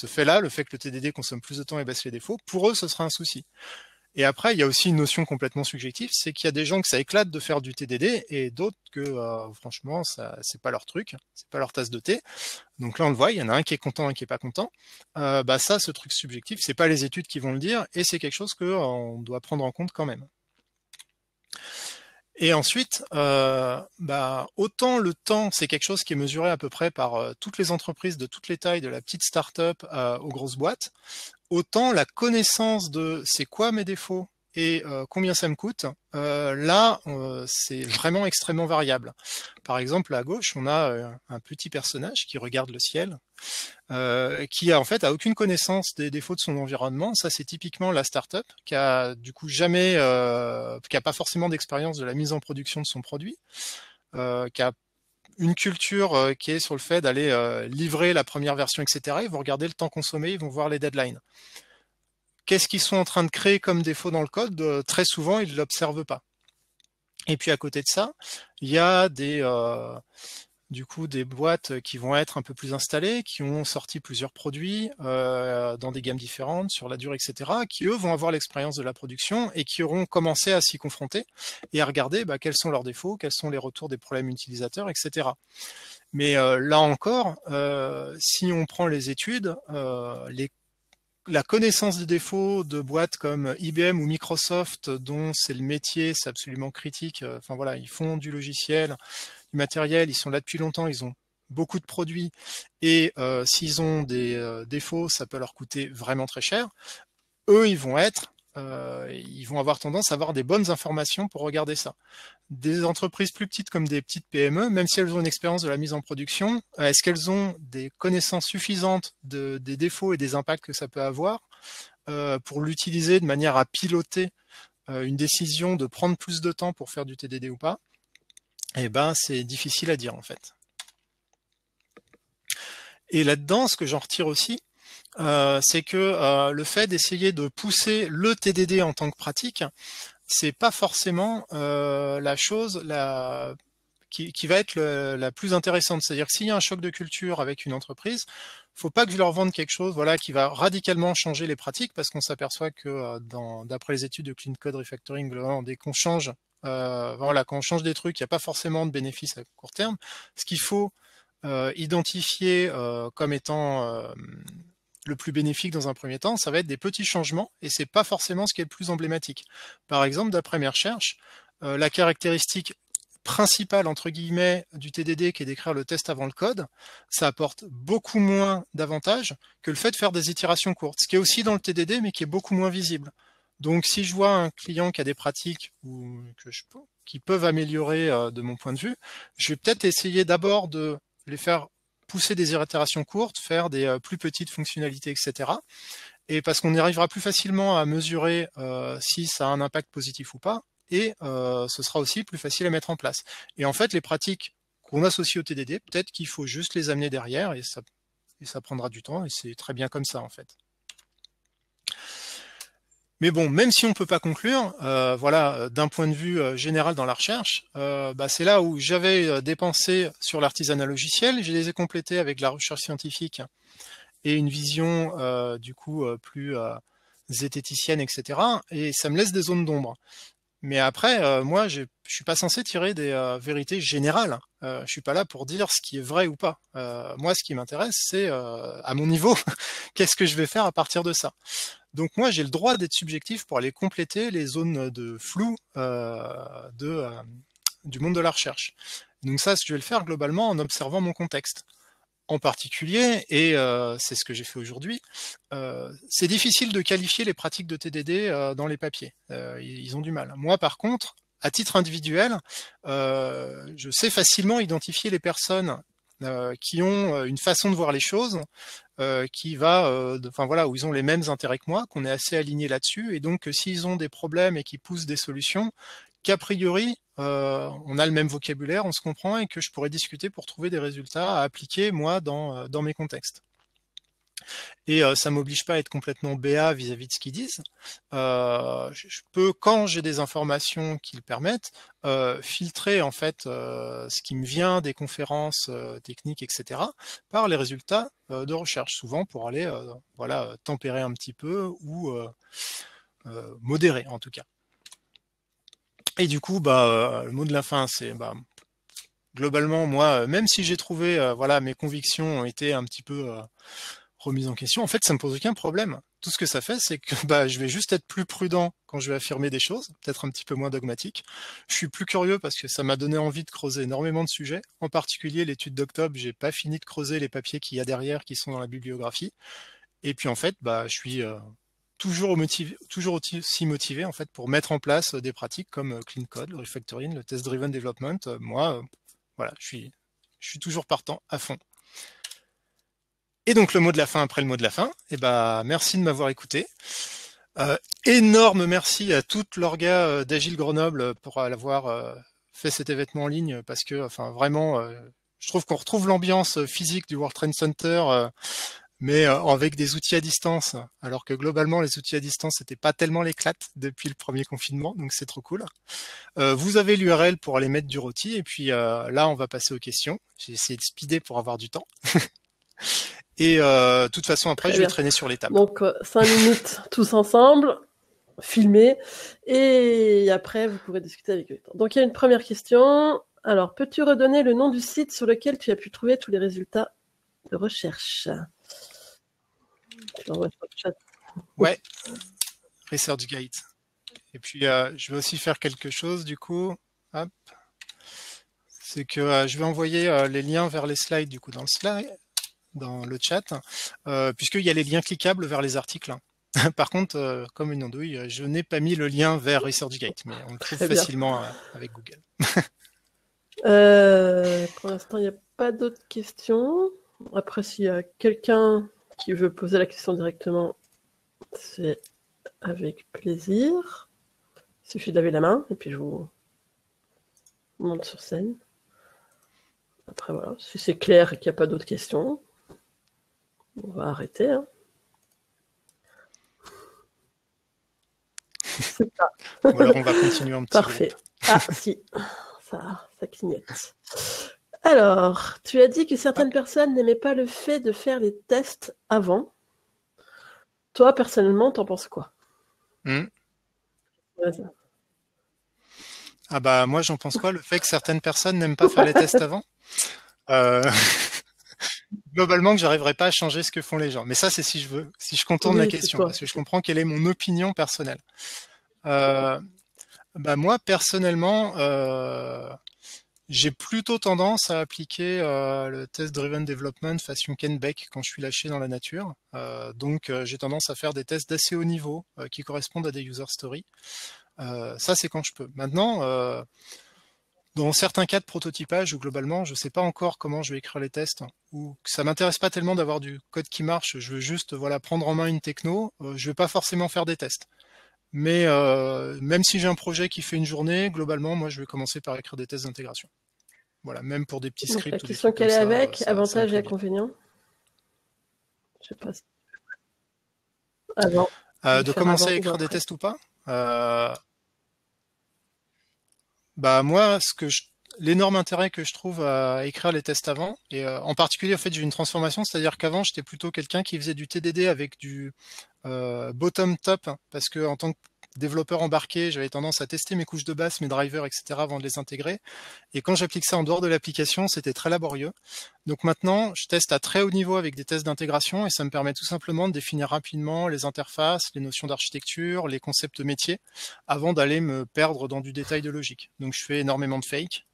fait-là, le fait que le TDD consomme plus de temps et baisse les défauts, pour eux, ce sera un souci. Et après, il y a aussi une notion complètement subjective, c'est qu'il y a des gens que ça éclate de faire du TDD et d'autres que, franchement, ça, c'est pas leur truc, c'est pas leur tasse de thé. Donc là, on le voit, il y en a un qui est content, un qui est pas content. Ça, ce truc subjectif, c'est pas les études qui vont le dire et c'est quelque chose qu'on doit prendre en compte quand même. Et ensuite, autant le temps, c'est quelque chose qui est mesuré à peu près par toutes les entreprises de toutes les tailles, de la petite start-up aux grosses boîtes, autant la connaissance de c'est quoi mes défauts et combien ça me coûte, c'est vraiment extrêmement variable. Par exemple, à gauche, on a un petit personnage qui regarde le ciel, qui en fait a aucune connaissance des défauts de son environnement. Ça, c'est typiquement la startup qui a du coup jamais, qui a pas forcément d'expérience de la mise en production de son produit, qui a une culture qui est sur le fait d'aller livrer la première version, etc. Ils vont regarder le temps consommé, ils vont voir les deadlines. Qu'est-ce qu'ils sont en train de créer comme défaut dans le code ? Très souvent, ils ne l'observent pas. Et puis à côté de ça, il y a des du coup des boîtes qui vont être un peu plus installées, qui ont sorti plusieurs produits dans des gammes différentes, sur la durée, etc., qui eux vont avoir l'expérience de la production et qui auront commencé à s'y confronter et à regarder quels sont leurs défauts, quels sont les retours des problèmes utilisateurs, etc. Mais là encore, si on prend les études, la connaissance des défauts de boîtes comme IBM ou Microsoft, dont c'est le métier, c'est absolument critique. Enfin voilà, ils font du logiciel, du matériel, ils sont là depuis longtemps, ils ont beaucoup de produits, et s'ils ont des défauts, ça peut leur coûter vraiment très cher. Eux, ils vont avoir tendance à avoir des bonnes informations pour regarder ça. Des entreprises plus petites comme des petites PME, même si elles ont une expérience de la mise en production, est-ce qu'elles ont des connaissances suffisantes des défauts et des impacts que ça peut avoir pour l'utiliser de manière à piloter une décision de prendre plus de temps pour faire du TDD ou pas? Eh ben, c'est difficile à dire en fait. Et là-dedans, ce que j'en retire aussi, c'est que le fait d'essayer de pousser le TDD en tant que pratique, c'est pas forcément la chose qui va être la plus intéressante. C'est-à-dire que s'il y a un choc de culture avec une entreprise, faut pas que je leur vende quelque chose qui va radicalement changer les pratiques, parce qu'on s'aperçoit que d'après les études de Clean Code Refactoring, dès qu'on change, quand on change des trucs, il n'y a pas forcément de bénéfices à court terme. Ce qu'il faut identifier comme étant le plus bénéfique dans un premier temps, ça va être des petits changements, et c'est pas forcément ce qui est le plus emblématique. Par exemple, d'après mes recherches, la caractéristique principale entre guillemets du TDD, qui est d'écrire le test avant le code, ça apporte beaucoup moins d'avantages que le fait de faire des itérations courtes, ce qui est aussi dans le TDD mais qui est beaucoup moins visible. Donc si je vois un client qui a des pratiques qui peuvent améliorer de mon point de vue, je vais peut-être essayer d'abord de les faire pousser des itérations courtes, faire des plus petites fonctionnalités, etc. Et parce qu'on y arrivera plus facilement à mesurer si ça a un impact positif ou pas, et ce sera aussi plus facile à mettre en place. Et en fait, les pratiques qu'on associe au TDD, peut-être qu'il faut juste les amener derrière, et ça prendra du temps, et c'est très bien comme ça en fait. Mais bon, même si on ne peut pas conclure, d'un point de vue général dans la recherche, c'est là où j'avais dépensé sur l'artisanat logiciel, je les ai complétés avec la recherche scientifique et une vision plus zététicienne, etc. Et ça me laisse des zones d'ombre. Mais après, moi, je suis pas censé tirer des vérités générales. Je suis pas là pour dire ce qui est vrai ou pas. Moi, ce qui m'intéresse, c'est à mon niveau, qu'est-ce que je vais faire à partir de ça. Donc moi, j'ai le droit d'être subjectif pour aller compléter les zones de flou du monde de la recherche. Donc ça, je vais le faire globalement en observant mon contexte. En particulier, et c'est ce que j'ai fait aujourd'hui, c'est difficile de qualifier les pratiques de TDD dans les papiers. Ils ont du mal. Moi, par contre, à titre individuel, je sais facilement identifier les personnes qui ont une façon de voir les choses où ils ont les mêmes intérêts que moi, qu'on est assez alignés là-dessus, et donc s'ils ont des problèmes et qu'ils poussent des solutions, qu'a priori, on a le même vocabulaire, on se comprend, et que je pourrais discuter pour trouver des résultats à appliquer, moi, dans mes contextes. Et ça m'oblige pas à être complètement béat vis-à-vis de ce qu'ils disent. Je peux, quand j'ai des informations qui le permettent, filtrer en fait ce qui me vient des conférences techniques, etc., par les résultats de recherche, souvent pour aller tempérer un petit peu ou modérer en tout cas. Et du coup, le mot de la fin, c'est globalement, moi, même si j'ai trouvé, mes convictions ont été un petit peu remises en question, en fait, ça me pose aucun problème. Tout ce que ça fait, c'est que je vais juste être plus prudent quand je vais affirmer des choses, peut-être un petit peu moins dogmatique. Je suis plus curieux parce que ça m'a donné envie de creuser énormément de sujets. En particulier, l'étude d'octobre, j'ai pas fini de creuser les papiers qu'il y a derrière, qui sont dans la bibliographie. Et puis en fait, je suis toujours aussi motivé en fait pour mettre en place des pratiques comme Clean Code, le refactoring, le test driven development. Je suis toujours partant à fond. Et donc le mot de la fin après le mot de la fin, merci de m'avoir écouté. Énorme merci à toute l'orga d'Agile Grenoble pour avoir fait cet événement en ligne, parce que vraiment je trouve qu'on retrouve l'ambiance physique du World Trade Center mais avec des outils à distance, alors que globalement les outils à distance n'étaient pas tellement l'éclate depuis le premier confinement, donc c'est trop cool. Vous avez l'URL pour aller mettre du rôti, et puis là on va passer aux questions. J'ai essayé de speeder pour avoir du temps. Et de toute façon après Très je vais bien. traîner sur les tables. Donc 5 minutes tous ensemble, filmés, et après vous pourrez discuter avec eux. Donc il y a une première question. Alors, peux-tu redonner le nom du site sur lequel tu as pu trouver tous les résultats de recherche? Tu l'envoies sur le chat. Ouais, ResearchGate. Et puis je vais aussi faire quelque chose du coup. Hop. C'est que je vais envoyer les liens vers les slides du coup dans le chat, puisqu'il y a les liens cliquables vers les articles. Par contre, comme une andouille, je n'ai pas mis le lien vers ResearchGate, mais on le trouve facilement avec Google. Pour l'instant, il n'y a pas d'autres questions. Après, s'il y a quelqu'un qui veut poser la question directement, c'est avec plaisir. Il suffit de laver la main et puis je vous monte sur scène. Après, voilà, si c'est clair et qu'il n'y a pas d'autres questions, on va arrêter. Hein. C'est ça. Ou alors on va continuer un petit Parfait. groupe. Ah, si, ça clignote. Alors, tu as dit que certaines personnes n'aimaient pas le fait de faire les tests avant. Toi, personnellement, t'en penses quoi? Ah bah moi j'en pense quoi? Le fait que certaines personnes n'aiment pas faire les tests avant? Globalement que j'arriverai pas à changer ce que font les gens. Mais ça c'est si je contourne la question, parce que je comprends quelle est mon opinion personnelle. Bah moi personnellement, j'ai plutôt tendance à appliquer le test-driven development façon Ken Beck quand je suis lâché dans la nature. Donc j'ai tendance à faire des tests d'assez haut niveau qui correspondent à des user stories. Ça c'est quand je peux. Maintenant, dans certains cas de prototypage où globalement je sais pas encore comment je vais écrire les tests, ou que ça m'intéresse pas tellement d'avoir du code qui marche, je veux juste voilà prendre en main une techno, je vais pas forcément faire des tests. Mais même si j'ai un projet qui fait une journée, globalement, moi, je vais commencer par écrire des tests d'intégration. Voilà, même pour des petits Donc, scripts la ou des question trucs comme qu'elle est ça, avec, ça avantages me et convient. inconvénients. Je sais pas. Avant. De commencer à écrire des tests ou pas bah moi, l'énorme intérêt que je trouve à écrire les tests avant, et en particulier, en fait, j'ai une transformation, c'est-à-dire qu'avant, j'étais plutôt quelqu'un qui faisait du TDD avec du bottom-top, parce que en tant que développeur embarqué, j'avais tendance à tester mes couches de base, mes drivers, etc. avant de les intégrer. Et quand j'applique ça en dehors de l'application, c'était très laborieux. Donc maintenant, je teste à très haut niveau avec des tests d'intégration et ça me permet tout simplement de définir rapidement les interfaces, les notions d'architecture, les concepts métiers, avant d'aller me perdre dans du détail de logique. Donc je fais énormément de fake.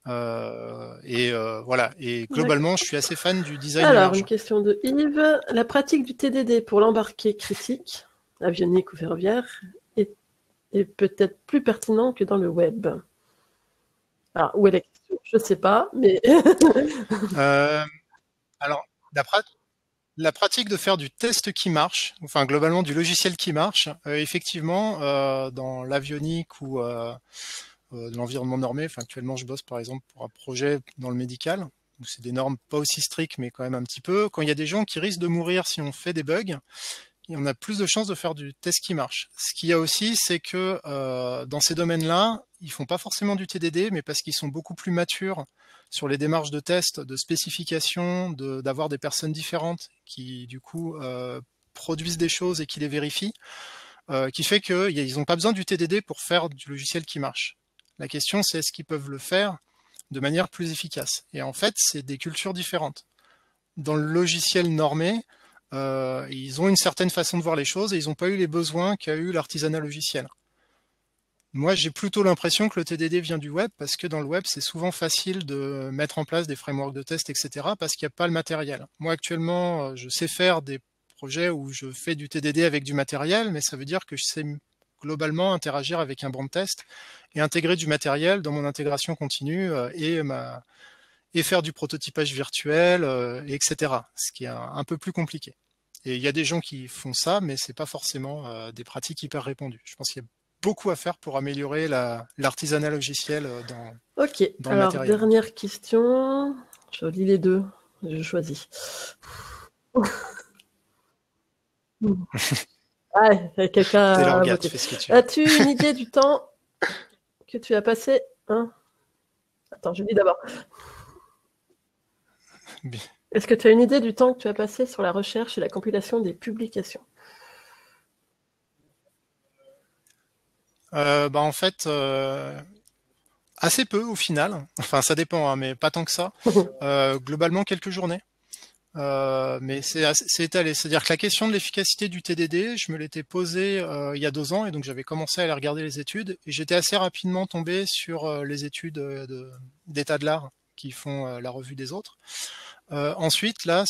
Voilà. Et globalement, je suis assez fan du design Alors, émergent. une question de Yves. La pratique du TDD pour l'embarqué critique, avionique ou ferroviaire, est peut-être plus pertinent que dans le web. Alors, où est la question? Je ne sais pas, mais... Alors, la pratique de faire du test qui marche, enfin globalement du logiciel qui marche, effectivement, dans l'avionique ou de l'environnement normé, enfin actuellement je bosse par exemple pour un projet dans le médical, où c'est des normes pas aussi strictes mais quand même un petit peu. Quand il y a des gens qui risquent de mourir si on fait des bugs, et on a plus de chances de faire du test qui marche. Ce qu'il y a aussi, c'est que dans ces domaines-là, ils font pas forcément du TDD, mais parce qu'ils sont beaucoup plus matures sur les démarches de test, de spécification, d'avoir des personnes différentes qui du coup produisent des choses et qui les vérifient, qui fait qu'ils n'ont pas besoin du TDD pour faire du logiciel qui marche. La question, c'est est-ce qu'ils peuvent le faire de manière plus efficace. Et en fait, c'est des cultures différentes. Dans le logiciel normé, ils ont une certaine façon de voir les choses et ils n'ont pas eu les besoins qu'a eu l'artisanat logiciel. Moi, j'ai plutôt l'impression que le TDD vient du web parce que dans le web, c'est souvent facile de mettre en place des frameworks de test, etc. parce qu'il n'y a pas le matériel. Moi, actuellement, je sais faire des projets où je fais du TDD avec du matériel, mais ça veut dire que je sais globalement interagir avec un banc de test et intégrer du matériel dans mon intégration continue et faire du prototypage virtuel, etc. Ce qui est un peu plus compliqué. Et il y a des gens qui font ça, mais c'est pas forcément des pratiques hyper répandues. Je pense qu'il y a beaucoup à faire pour améliorer l'artisanat logiciel dans le alors matériel. dernière question. Je lis les deux, je choisis. Ah, quelqu'un T'es a l'organe, voté. fais ce que tu veux. As-tu une idée du temps que tu as passé Attends, je lis d'abord. Bien. Est-ce que tu as une idée du temps que tu as passé sur la recherche et la compilation des publications? En fait, assez peu au final. Enfin, ça dépend, hein, mais pas tant que ça. Globalement, quelques journées. Mais c'est étalé. C'est-à-dire que la question de l'efficacité du TDD, je me l'étais posée il y a 2 ans, et donc j'avais commencé à aller regarder les études, et j'étais assez rapidement tombé sur les études d'état de l'art qui font la revue des autres. Ensuite, là,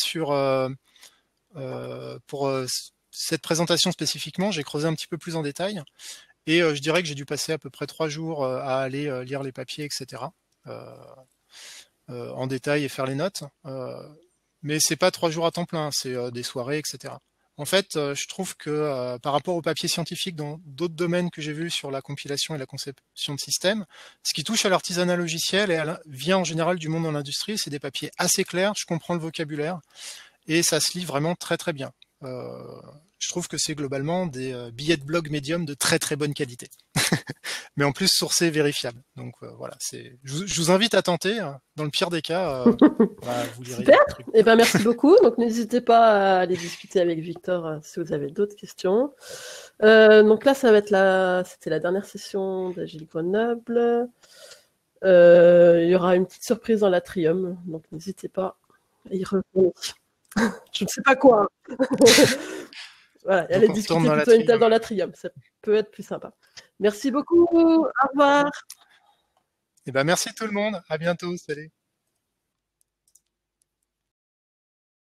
pour cette présentation spécifiquement, j'ai creusé un petit peu plus en détail, et je dirais que j'ai dû passer à peu près 3 jours à aller lire les papiers, etc., en détail et faire les notes. Mais c'est pas 3 jours à temps plein, c'est des soirées, etc. En fait, je trouve que par rapport aux papiers scientifiques dans d'autres domaines que j'ai vus sur la compilation et la conception de systèmes, ce qui touche à l'artisanat logiciel vient en général du monde dans l'industrie, c'est des papiers assez clairs, je comprends le vocabulaire, et ça se lit vraiment très très bien. Je trouve que c'est globalement des billets de blog médium de très très bonne qualité. Mais en plus sourcés et vérifiables. Donc voilà, je vous invite à tenter. Dans le pire des cas, vous lirez Super. des trucs. Eh ben, merci beaucoup. Donc, n'hésitez pas à aller discuter avec Victor si vous avez d'autres questions. Donc là, ça va être c'était la dernière session d'Agile Grenoble. Il y aura une petite surprise dans l'Atrium, donc n'hésitez pas à y revenir. Je ne sais pas quoi. Voilà, Donc, allez on discuter retourne dans plutôt une table l'Atrium. dans l'Atrium. Ça peut être plus sympa. Merci beaucoup. Au revoir. Et ben merci tout le monde. À bientôt. Salut.